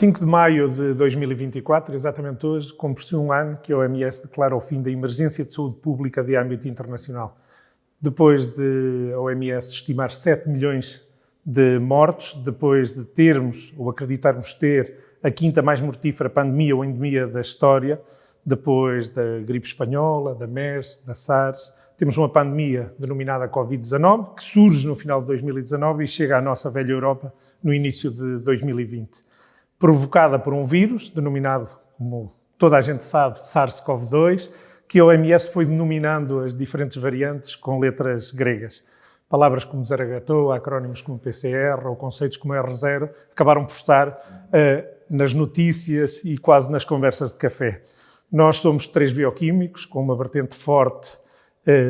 5 de maio de 2024, exatamente hoje, cumpre-se um ano que a OMS declara o fim da emergência de saúde pública de âmbito internacional. Depois de a OMS estimar 7 milhões de mortos, depois de termos, ou acreditarmos ter, a quinta mais mortífera pandemia ou endemia da história, depois da gripe espanhola, da MERS, da SARS, temos uma pandemia denominada Covid-19, que surge no final de 2019 e chega à nossa velha Europa no início de 2020. Provocada por um vírus, denominado, como toda a gente sabe, SARS-CoV-2, que a OMS foi denominando as diferentes variantes com letras gregas. Palavras como Zaragatou, acrónimos como PCR ou conceitos como R0 acabaram por estar nas notícias e quase nas conversas de café. Nós somos 3 bioquímicos com uma vertente forte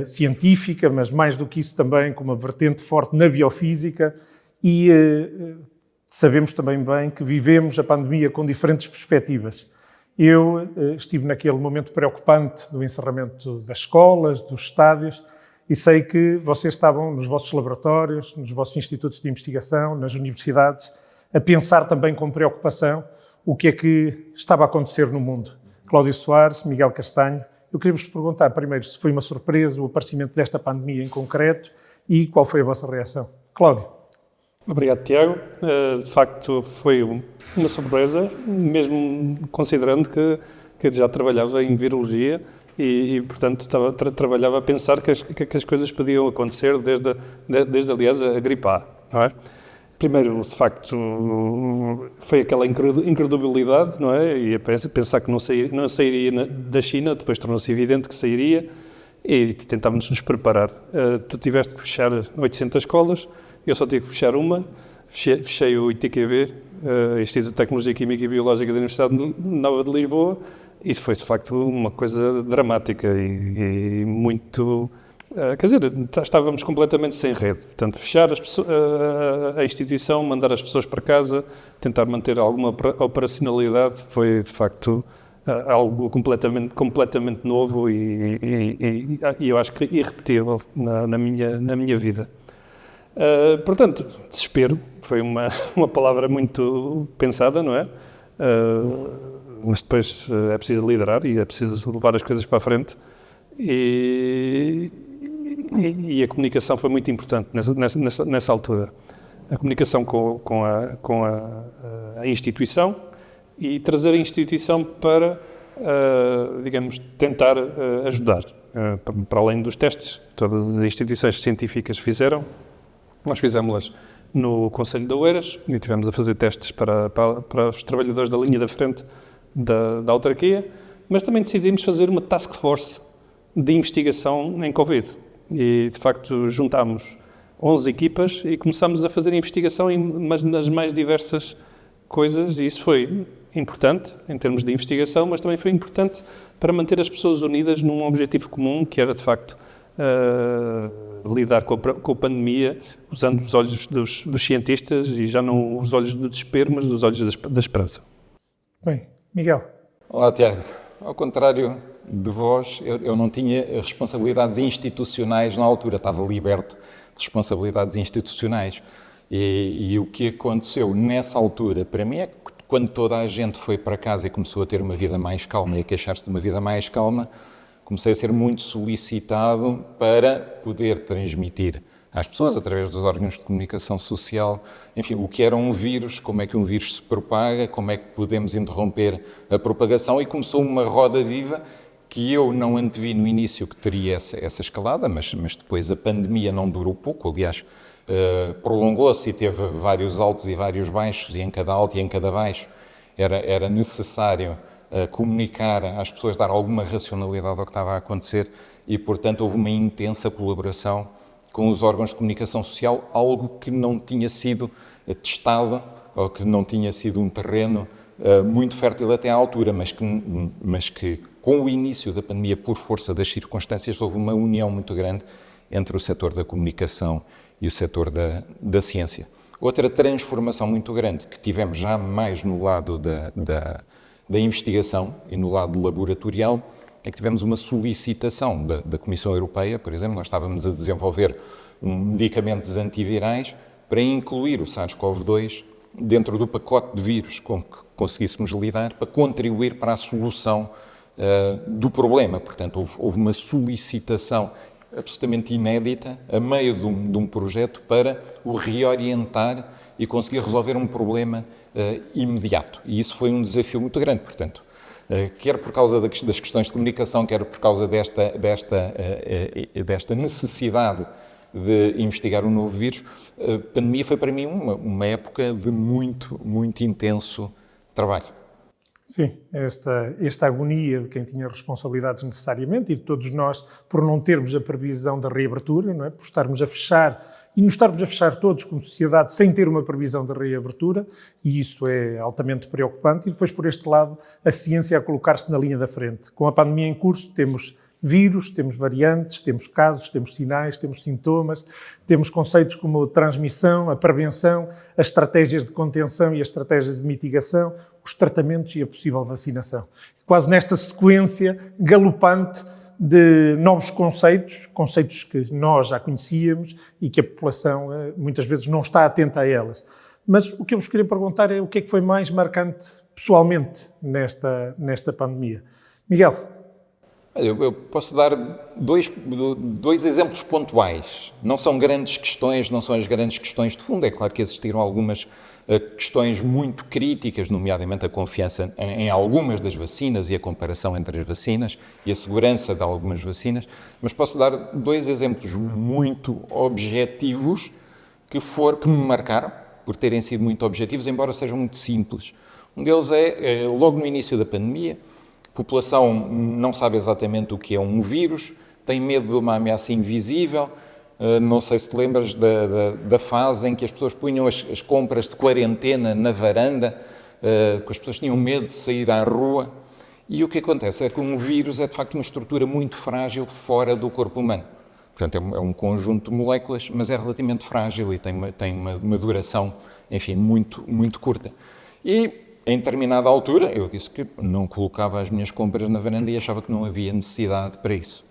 científica, mas mais do que isso também com uma vertente forte na biofísica e sabemos também bem que vivemos a pandemia com diferentes perspectivas. Eu estive naquele momento preocupante do encerramento das escolas, dos estádios, e sei que vocês estavam nos vossos laboratórios, nos vossos institutos de investigação, nas universidades, a pensar também com preocupação o que é que estava a acontecer no mundo. Cláudio Soares, Miguel Castanho, eu queria vos perguntar primeiro se foi uma surpresa o aparecimento desta pandemia em concreto e qual foi a vossa reação. Cláudio. Obrigado, Tiago. De facto, foi uma surpresa, mesmo considerando que já trabalhava em virologia e portanto, trabalhava a pensar que as coisas podiam acontecer desde aliás, a gripe A, não é? Primeiro, de facto, foi aquela incredulidade, não é? E a pensar que não sairia da China, depois tornou-se evidente que sairia e tentávamos nos preparar. Tu tiveste que fechar 800 escolas, eu só tive que fechar uma, fechei o ITQB, Instituto de Tecnologia Química e Biológica da Universidade Nova de Lisboa. Isso foi, de facto, uma coisa dramática e muito... Quer dizer, estávamos completamente sem rede. Portanto, fechar a instituição, mandar as pessoas para casa, tentar manter alguma operacionalidade, foi, de facto, algo completamente novo e eu acho que irrepetível na minha vida. Portanto, desespero, foi uma palavra muito pensada, não é? Mas depois é preciso liderar e é preciso levar as coisas para a frente e a comunicação foi muito importante nessa altura. A comunicação com a instituição e trazer a instituição para, digamos, tentar ajudar. Para além dos testes que todas as instituições científicas fizeram, nós fizemos-las no Conselho de Oeiras e tivemos a fazer testes para os trabalhadores da linha da frente da autarquia, mas também decidimos fazer uma task force de investigação em Covid. E, de facto, juntámos 11 equipas e começámos a fazer investigação nas mais diversas coisas. E isso foi importante em termos de investigação, mas também foi importante para manter as pessoas unidas num objetivo comum, que era, de facto, lidar com a pandemia usando os olhos dos cientistas e já não os olhos do desespero, mas os olhos da esperança. Bem, Miguel. Olá, Tiago. Ao contrário de vós, eu não tinha responsabilidades institucionais na altura, estava liberto de responsabilidades institucionais. E o que aconteceu nessa altura, para mim, é que quando toda a gente foi para casa e começou a ter uma vida mais calma e a queixar-se de uma vida mais calma, comecei a ser muito solicitado para poder transmitir às pessoas, através dos órgãos de comunicação social, enfim, o que era um vírus, como é que um vírus se propaga, como é que podemos interromper a propagação, e começou uma roda viva que eu não antevi no início que teria essa escalada, mas depois a pandemia não durou pouco, aliás, prolongou-se e teve vários altos e vários baixos, e em cada alto e em cada baixo era necessário comunicar às pessoas, dar alguma racionalidade ao que estava a acontecer, e, portanto, houve uma intensa colaboração com os órgãos de comunicação social, algo que não tinha sido testado, ou que não tinha sido um terreno muito fértil até à altura, mas que com o início da pandemia, por força das circunstâncias, houve uma união muito grande entre o setor da comunicação e o setor da ciência. Outra transformação muito grande que tivemos já mais no lado da investigação e no lado laboratorial é que tivemos uma solicitação da Comissão Europeia, por exemplo. Nós estávamos a desenvolver medicamentos antivirais para incluir o SARS-CoV-2 dentro do pacote de vírus com que conseguíssemos lidar, para contribuir para a solução do problema. Portanto, houve uma solicitação absolutamente inédita, a meio de um projeto, para o reorientar e conseguir resolver um problema imediato. E isso foi um desafio muito grande, portanto, quer por causa das questões de comunicação, quer por causa desta necessidade de investigar um novo vírus, a pandemia foi para mim uma época de muito, muito intenso trabalho. Sim, esta agonia de quem tinha responsabilidades necessariamente e de todos nós por não termos a previsão da reabertura, não é? Por estarmos a fechar e nos estarmos a fechar todos como sociedade sem ter uma previsão da reabertura, e isso é altamente preocupante. E depois, por este lado, a ciência a colocar-se na linha da frente. Com a pandemia em curso, temos vírus, temos variantes, temos casos, temos sinais, temos sintomas, temos conceitos como a transmissão, a prevenção, as estratégias de contenção e as estratégias de mitigação, os tratamentos e a possível vacinação. Quase nesta sequência galopante de novos conceitos que nós já conhecíamos e que a população muitas vezes não está atenta a elas. Mas o que eu vos queria perguntar é o que é que foi mais marcante pessoalmente nesta pandemia. Miguel? Eu posso dar dois exemplos pontuais. Não são grandes questões, não são as grandes questões de fundo. É claro que existiram algumas questões muito críticas, nomeadamente a confiança em algumas das vacinas e a comparação entre as vacinas e a segurança de algumas vacinas, mas posso dar dois exemplos muito objetivos que me marcaram, por terem sido muito objetivos, embora sejam muito simples. Um deles é, logo no início da pandemia, a população não sabe exatamente o que é um vírus, tem medo de uma ameaça invisível. Não sei se te lembras da fase em que as pessoas punham as compras de quarentena na varanda, que as pessoas tinham medo de sair à rua. E o que acontece é que um vírus é, de facto, uma estrutura muito frágil fora do corpo humano. Portanto, é um conjunto de moléculas, mas é relativamente frágil e tem uma duração, enfim, muito, muito curta. E, em determinada altura, eu disse que não colocava as minhas compras na varanda e achava que não havia necessidade para isso.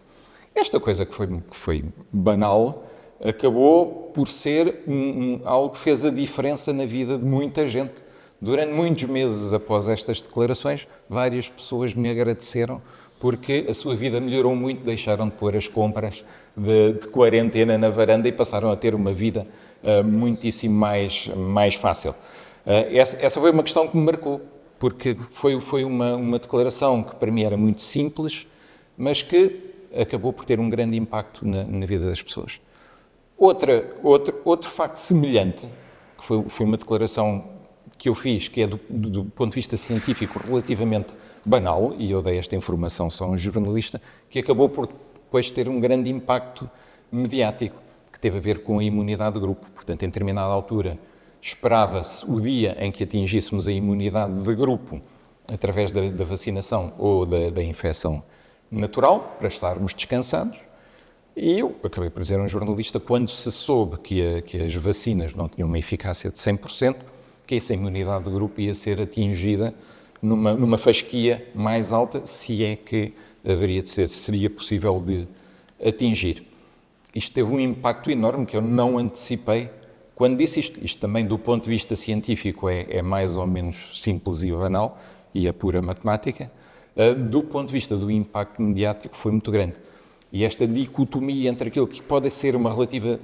Esta coisa que foi banal acabou por ser algo que fez a diferença na vida de muita gente. Durante muitos meses após estas declarações, várias pessoas me agradeceram porque a sua vida melhorou muito, deixaram de pôr as compras de quarentena na varanda e passaram a ter uma vida muitíssimo mais fácil. Essa foi uma questão que me marcou, porque foi uma declaração que para mim era muito simples, mas que acabou por ter um grande impacto na vida das pessoas. Outro facto semelhante, que foi uma declaração que eu fiz, que é do ponto de vista científico relativamente banal, e eu dei esta informação só a um jornalista, que acabou por depois ter um grande impacto mediático, que teve a ver com a imunidade de grupo. Portanto, em determinada altura, esperava-se o dia em que atingíssemos a imunidade de grupo através da vacinação ou da infecção natural, para estarmos descansados. E eu acabei por dizer a um jornalista, quando se soube que as vacinas não tinham uma eficácia de 100%, que essa imunidade de grupo ia ser atingida numa fasquia mais alta, se é que haveria de ser, seria possível de atingir. Isto teve um impacto enorme que eu não antecipei quando disse isto. Isto também, do ponto de vista científico, é mais ou menos simples e banal, e é pura matemática. Do ponto de vista do impacto mediático, foi muito grande. E esta dicotomia entre aquilo que pode ser uma relativa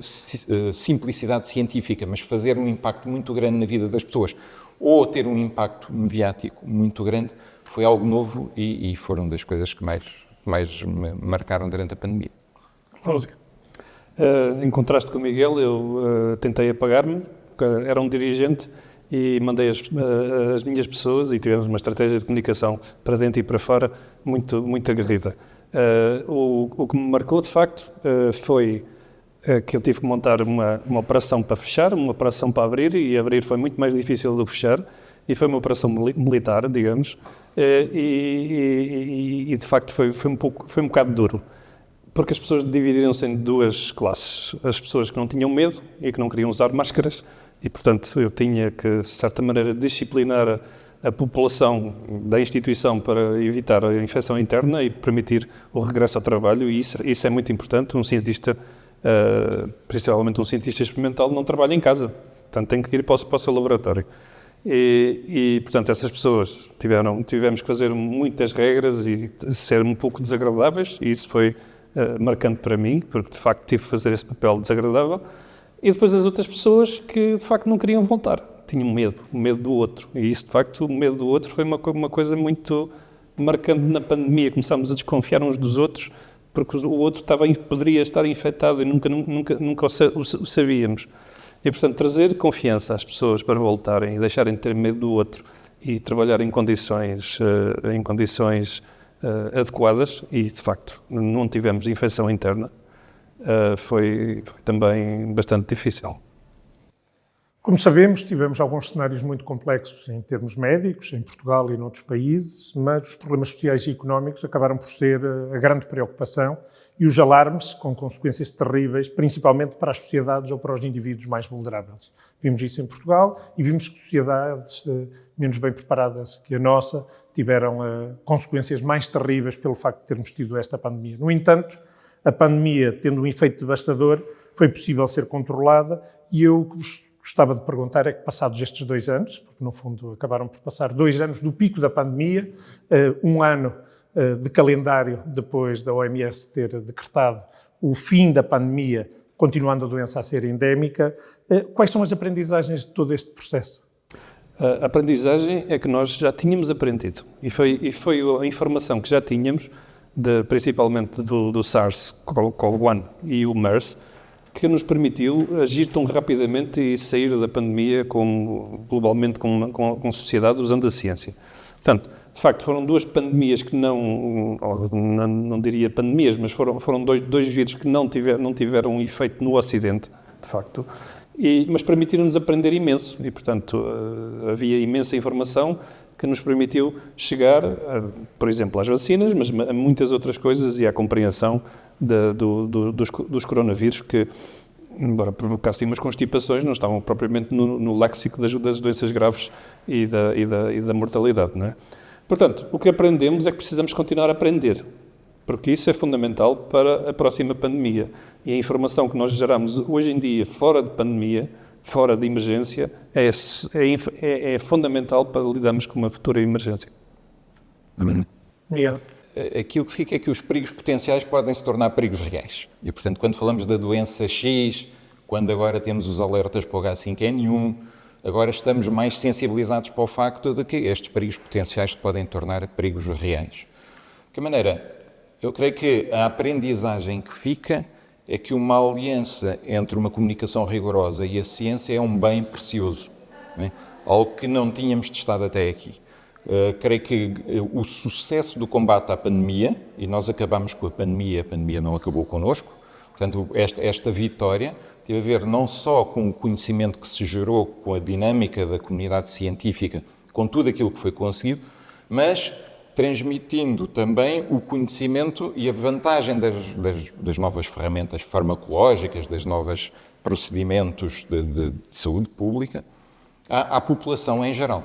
simplicidade científica, mas fazer um impacto muito grande na vida das pessoas, ou ter um impacto mediático muito grande, foi algo novo e foram das coisas que mais me marcaram durante a pandemia. Em contraste com o Miguel, eu tentei apagar-me, era um dirigente, e mandei as minhas pessoas e tivemos uma estratégia de comunicação para dentro e para fora muito aguerrida. O que me marcou, de facto, foi que eu tive que montar uma operação para fechar, uma operação para abrir, e abrir foi muito mais difícil do que fechar, e foi uma operação militar, digamos, e de facto foi um bocado duro, porque as pessoas dividiram-se em duas classes: as pessoas que não tinham medo e que não queriam usar máscaras, e portanto eu tinha que, de certa maneira, disciplinar a população da instituição para evitar a infecção interna e permitir o regresso ao trabalho, e isso é muito importante. Um cientista principalmente um cientista experimental, não trabalha em casa. Portanto, tem que ir para o seu laboratório. Portanto, essas pessoas tivemos que fazer muitas regras e ser um pouco desagradáveis, e isso foi marcante para mim, porque de facto tive que fazer esse papel desagradável. E depois as outras pessoas que de facto não queriam voltar, tinham o medo do outro. E isso, de facto, o medo do outro foi uma coisa muito marcante na pandemia. Começámos a desconfiar uns dos outros, porque o outro poderia estar infectado e nunca o sabíamos. E, portanto, trazer confiança às pessoas para voltarem e deixarem de ter medo do outro e trabalhar em condições adequadas, e, de facto, não tivemos infecção interna, foi também bastante difícil. Como sabemos, tivemos alguns cenários muito complexos em termos médicos, em Portugal e noutros países, mas os problemas sociais e económicos acabaram por ser a grande preocupação e os alarmes com consequências terríveis, principalmente para as sociedades ou para os indivíduos mais vulneráveis. Vimos isso em Portugal e vimos que sociedades menos bem preparadas que a nossa tiveram consequências mais terríveis pelo facto de termos tido esta pandemia. No entanto, a pandemia, tendo um efeito devastador, foi possível ser controlada, e eu gostava de perguntar é que, passados estes 2 anos, porque no fundo acabaram por passar 2 anos do pico da pandemia, um ano de calendário depois da OMS ter decretado o fim da pandemia, continuando a doença a ser endémica, quais são as aprendizagens de todo este processo? A aprendizagem é que nós já tínhamos aprendido, e foi a informação que já tínhamos, principalmente do SARS-CoV-1 e o MERS, que nos permitiu agir tão rapidamente e sair da pandemia globalmente com a sociedade, usando a ciência. Portanto, de facto, foram 2 pandemias que não diria pandemias, mas foram dois vírus que não tiveram um efeito no Ocidente, de facto, mas permitiram-nos aprender imenso e, portanto, havia imensa informação que nos permitiu chegar, por exemplo, às vacinas, mas a muitas outras coisas e à compreensão dos coronavírus que, embora provocassem umas constipações, não estavam propriamente no léxico das doenças graves e da mortalidade, não é? Portanto, o que aprendemos é que precisamos continuar a aprender, porque isso é fundamental para a próxima pandemia. E a informação que nós geramos hoje em dia, fora de pandemia, fora de emergência, é fundamental para lidarmos com uma futura emergência. Aquilo que fica é que os perigos potenciais podem se tornar perigos reais. E, portanto, quando falamos da doença X, quando agora temos os alertas para o H5N1, agora estamos mais sensibilizados para o facto de que estes perigos potenciais se podem tornar perigos reais. De que maneira? Eu creio que a aprendizagem que fica é que uma aliança entre uma comunicação rigorosa e a ciência é um bem precioso, não é? Algo que não tínhamos testado até aqui. Creio que o sucesso do combate à pandemia, e nós acabamos com a pandemia não acabou connosco, portanto, esta vitória teve a ver não só com o conhecimento que se gerou, com a dinâmica da comunidade científica, com tudo aquilo que foi conseguido, mas transmitindo também o conhecimento e a vantagem das novas ferramentas farmacológicas, dos novos procedimentos de saúde pública à população em geral.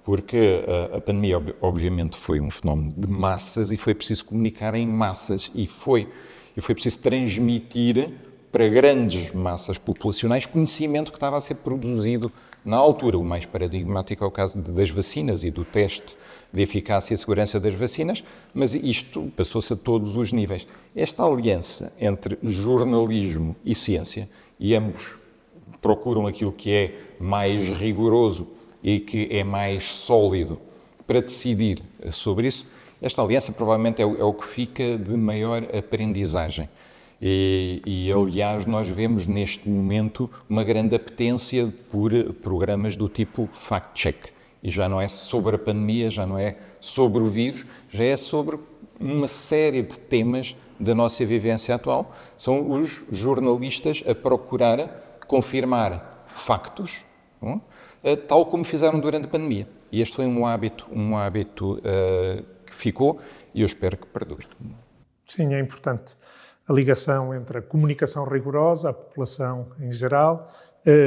Porque a pandemia, obviamente, foi um fenómeno de massas e foi preciso comunicar em massas e foi preciso transmitir para grandes massas populacionais conhecimento que estava a ser produzido na altura. O mais paradigmático é o caso das vacinas e do teste de eficácia e segurança das vacinas, mas isto passou-se a todos os níveis. Esta aliança entre jornalismo e ciência, e ambos procuram aquilo que é mais rigoroso e que é mais sólido para decidir sobre isso, esta aliança provavelmente é o que fica de maior aprendizagem. E, aliás, nós vemos neste momento uma grande apetência por programas do tipo fact-check. E já não é sobre a pandemia, já não é sobre o vírus, já é sobre uma série de temas da nossa vivência atual. São os jornalistas a procurar confirmar factos, tal como fizeram durante a pandemia. E este foi um hábito que ficou e eu espero que perdure. Sim, é importante a ligação entre a comunicação rigorosa, a população em geral,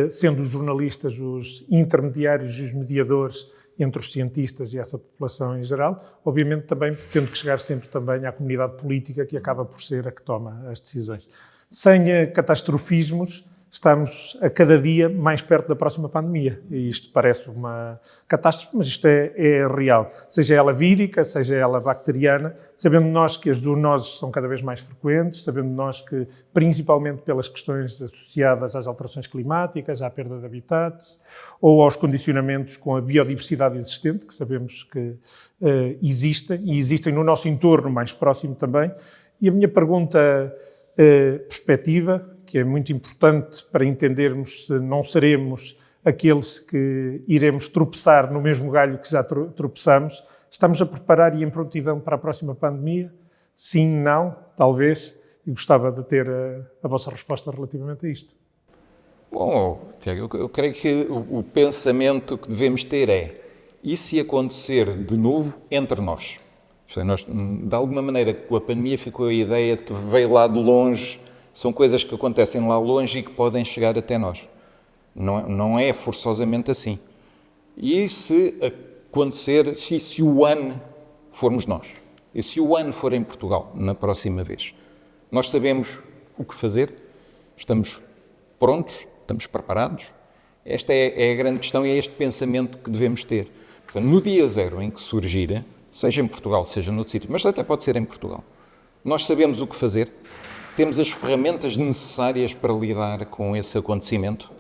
sendo os jornalistas os intermediários e os mediadores entre os cientistas e essa população em geral, obviamente também tendo que chegar sempre também à comunidade política, que acaba por ser a que toma as decisões. Sem catastrofismos, estamos a cada dia mais perto da próxima pandemia. E isto parece uma catástrofe, mas isto é real. Seja ela vírica, seja ela bacteriana, sabendo nós que as zoonoses são cada vez mais frequentes, sabendo nós que, principalmente pelas questões associadas às alterações climáticas, à perda de habitats, ou aos condicionamentos com a biodiversidade existente, que sabemos que existem, e existem no nosso entorno mais próximo também. E a minha pergunta perspectiva, que é muito importante para entendermos se não seremos aqueles que iremos tropeçar no mesmo galho que já tropeçamos. Estamos a preparar e em prontidão para a próxima pandemia? Sim, não, talvez. E gostava de ter a vossa resposta relativamente a isto. Bom, Tiago, eu creio que o pensamento que devemos ter é: e se acontecer de novo entre nós? Nós, de alguma maneira, com a pandemia ficou a ideia de que veio lá de longe, são coisas que acontecem lá longe e que podem chegar até nós. Não é forçosamente assim. E se acontecer, se o ano formos nós, e se o ano for em Portugal, na próxima vez, nós sabemos o que fazer? Estamos prontos? Estamos preparados? Esta é a grande questão e é este pensamento que devemos ter. Portanto, no dia zero em que surgir, seja em Portugal, seja noutro sítio, mas até pode ser em Portugal, nós sabemos o que fazer? Temos as ferramentas necessárias para lidar com esse acontecimento?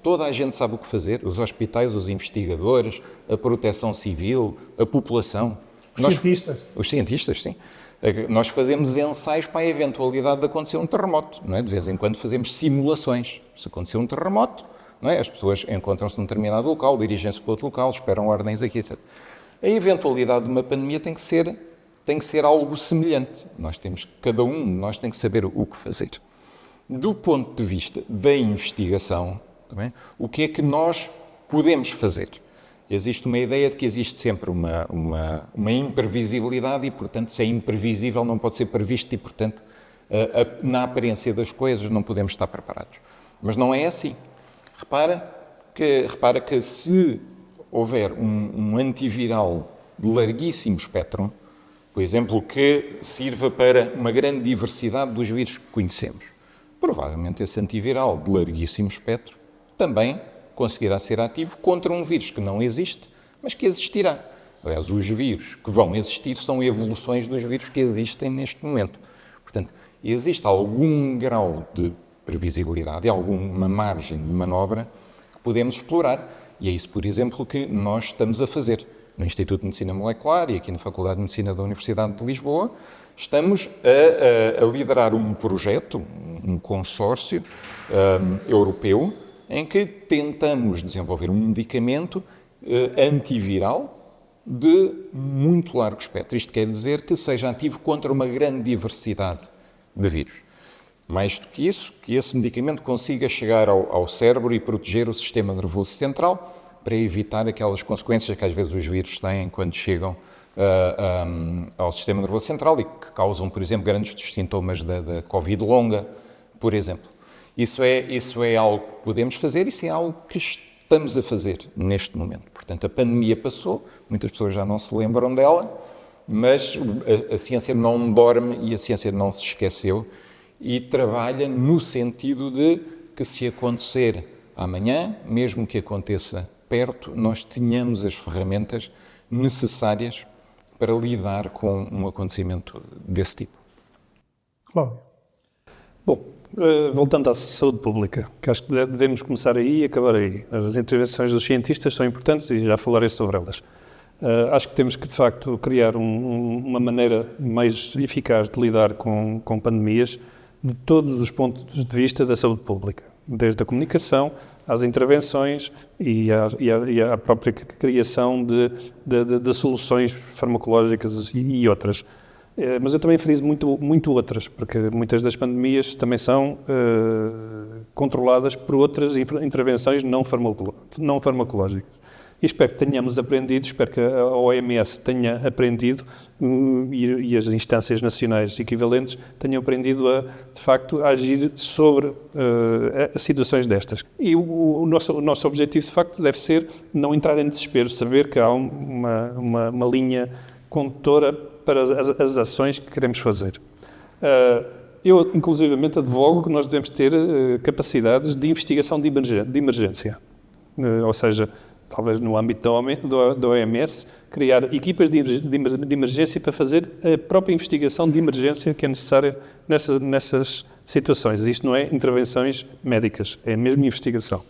Toda a gente sabe o que fazer, os hospitais, os investigadores, a proteção civil, a população. Os cientistas, sim. Nós fazemos ensaios para a eventualidade de acontecer um terremoto, não é? De vez em quando fazemos simulações. Se acontecer um terremoto, não é? As pessoas encontram-se num determinado local, dirigem-se para outro local, esperam ordens aqui, etc. A eventualidade de uma pandemia tem que ser algo semelhante. Cada um de nós tem que saber o que fazer. Do ponto de vista da investigação, também, o que é que nós podemos fazer? Existe uma ideia de que existe sempre uma imprevisibilidade e, portanto, se é imprevisível não pode ser previsto e, portanto, na aparência das coisas não podemos estar preparados. Mas não é assim. Repara que se houver um antiviral de larguíssimo espectro, por exemplo, que sirva para uma grande diversidade dos vírus que conhecemos, provavelmente esse antiviral de larguíssimo espectro também conseguirá ser ativo contra um vírus que não existe, mas que existirá. Aliás, os vírus que vão existir são evoluções dos vírus que existem neste momento. Portanto, existe algum grau de previsibilidade, alguma margem de manobra que podemos explorar. E é isso, por exemplo, que nós estamos a fazer. No Instituto de Medicina Molecular e aqui na Faculdade de Medicina da Universidade de Lisboa, estamos a liderar um projeto, um consórcio europeu, em que tentamos desenvolver um medicamento antiviral de muito largo espectro. Isto quer dizer que seja ativo contra uma grande diversidade de vírus. Mais do que isso, que esse medicamento consiga chegar ao cérebro e proteger o sistema nervoso central para evitar aquelas consequências que às vezes os vírus têm quando chegam ao sistema nervoso central e que causam, por exemplo, grandes sintomas da Covid longa, por exemplo. Isso é algo que podemos fazer, isso é algo que estamos a fazer neste momento. Portanto, a pandemia passou, muitas pessoas já não se lembram dela, mas a ciência não dorme e a ciência não se esqueceu e trabalha no sentido de que se acontecer amanhã, mesmo que aconteça perto, nós tenhamos as ferramentas necessárias para lidar com um acontecimento desse tipo. Cláudio. Bom, voltando à saúde pública, que acho que devemos começar aí e acabar aí. As intervenções dos cientistas são importantes e já falarei sobre elas. Acho que temos que, de facto, criar uma maneira mais eficaz de lidar com pandemias de todos os pontos de vista da saúde pública, desde a comunicação às intervenções e à própria criação de soluções farmacológicas e outras. Mas eu também friso muito outras, porque muitas das pandemias também são controladas por outras intervenções não farmacológicas. E espero que tenhamos aprendido, espero que a OMS tenha aprendido e as instâncias nacionais equivalentes tenham aprendido de facto, a agir sobre situações destas. E o nosso objetivo, de facto, deve ser não entrar em desespero, saber que há uma linha condutora para as ações que queremos fazer. Eu, inclusivamente, advogo que nós devemos ter capacidades de investigação de emergência. Ou seja, talvez no âmbito da OMS, criar equipas de emergência para fazer a própria investigação de emergência que é necessária nessas situações. Isto não é intervenções médicas, é mesmo investigação.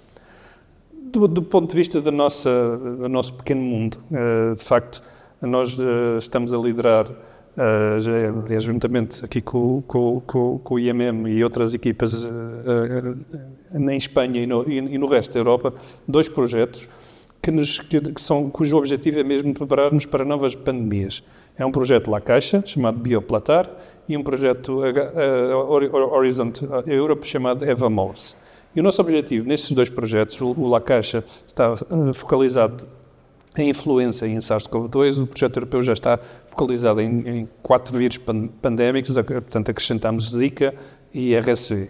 Do ponto de vista do nosso pequeno mundo, de facto, nós estamos a liderar, juntamente aqui com o IMM e outras equipas em Espanha e no resto da Europa, 2 projetos cujo objetivo é mesmo preparar-nos para novas pandemias. É um projeto La Caixa, chamado Bioplatar, e um projeto Horizont Europe, chamado EVAMOS. E o nosso objetivo nestes 2 projetos, o La Caixa está focalizado em influenza e em SARS-CoV-2, o projeto europeu já está focalizado em 4 vírus pandémicos, portanto acrescentamos Zika e RSV.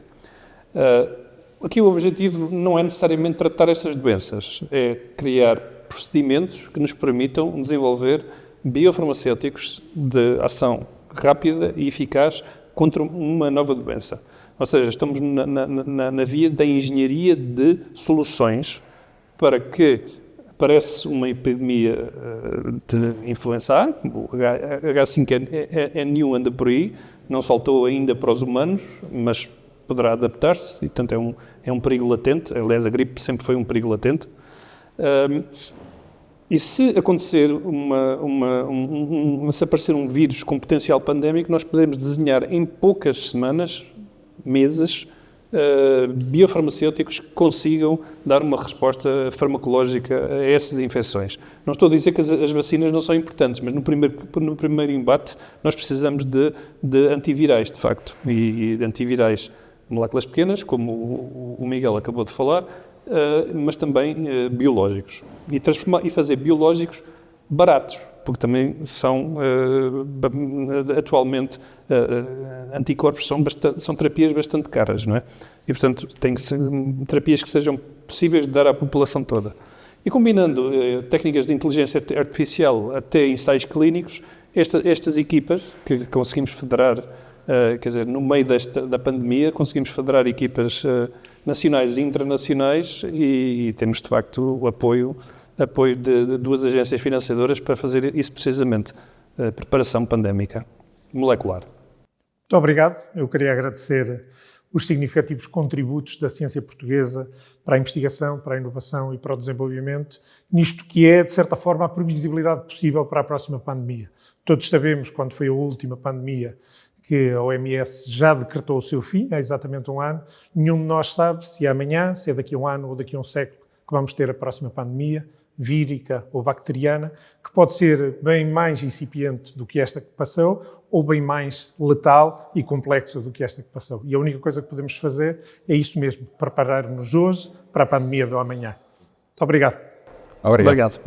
Aqui o objetivo não é necessariamente tratar estas doenças, é criar procedimentos que nos permitam desenvolver biofarmacêuticos de ação rápida e eficaz contra uma nova doença. Ou seja, estamos na via da engenharia de soluções para que aparece uma epidemia de influenza A, o H5N1 anda por aí, não saltou ainda para os humanos, mas poderá adaptar-se e, portanto, é um perigo latente. Aliás, a gripe sempre foi um perigo latente. E se acontecer se aparecer um vírus com potencial pandémico, nós podemos desenhar em poucas semanas, meses, biofarmacêuticos que consigam dar uma resposta farmacológica a essas infecções. Não estou a dizer que as vacinas não são importantes, mas no primeiro embate nós precisamos de antivirais, de facto, e de antivirais moléculas pequenas, como o Miguel acabou de falar, mas também biológicos. E fazer biológicos baratos, porque também são, atualmente, anticorpos são terapias bastante caras, não é? E, portanto, tem que ser terapias que sejam possíveis de dar à população toda. E combinando técnicas de inteligência artificial até ensaios clínicos, estas equipas que conseguimos federar, quer dizer, no meio da pandemia, conseguimos federar equipas nacionais e internacionais e temos, de facto, o apoio de 2 agências financiadoras para fazer isso precisamente, preparação pandémica molecular. Muito obrigado. Eu queria agradecer os significativos contributos da ciência portuguesa para a investigação, para a inovação e para o desenvolvimento, nisto que é, de certa forma, a previsibilidade possível para a próxima pandemia. Todos sabemos, quando foi a última pandemia, que a OMS já decretou o seu fim, há exatamente 1 ano. Nenhum de nós sabe se é amanhã, se é daqui a 1 ano ou daqui a um século que vamos ter a próxima pandemia, vírica ou bacteriana, que pode ser bem mais incipiente do que esta que passou ou bem mais letal e complexa do que esta que passou. E a única coisa que podemos fazer é isso mesmo, preparar-nos hoje para a pandemia do amanhã. Muito obrigado. Obrigado.